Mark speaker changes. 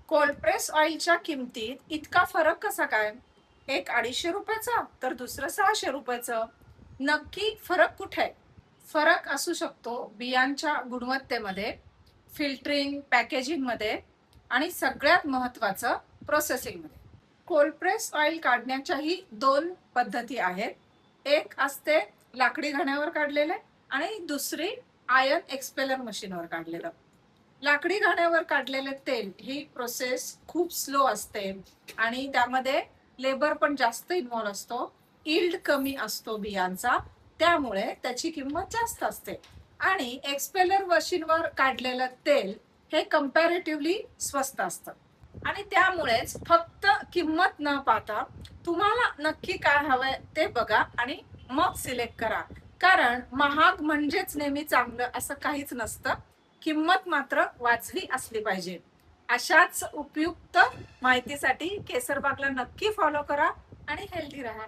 Speaker 1: Cold press ऑइलच्या किमतीत इतका फरक कसा काय? एक 250 रुपयाचा तर दुसरं 600 रुपयाचं. नक्की फरक कुठे आहे? फरक असू शकतो बियांच्या गुणवत्तेमध्ये, फिल्टरिंग, पॅकेजिंगमध्ये आणि सगळ्यात महत्त्वाचं प्रोसेसिंगमध्ये. कोल्ड प्रेस ऑइल काढण्याच्याही दोन पद्धती आहेत. एक असते लाकडी घाण्यावर काढलेले आणि दुसरी आयर्न एक्सपेलर मशीनवर काढलेलं. लाकडी घाण्यावर काढलेले तेल ही प्रोसेस खूप स्लो असते आणि त्यामध्ये लेबर पण जास्त इन्व्हॉल्व असतो. इल्ड कमी असतो बियांचा, त्यामुळे त्याची किंमत जास्त असते. आणि एक्सपेलर मशीनवर काढलेलं तेल हे कम्पॅरेटिव्हली स्वस्त असतं. आणि त्यामुळेच फक्त किंमत न पाहता तुम्हाला नक्की काय हवंय ते बघा आणि मग सिलेक्ट करा. कारण महाग म्हणजेच नेहमी चांगलं असं काहीच नसतं. किंमत मात्र वाजवी असली पाहिजे. अशाच उपयुक्त माहितीसाठी केसरबागला नक्की फॉलो करा आणि हेल्दी राहा.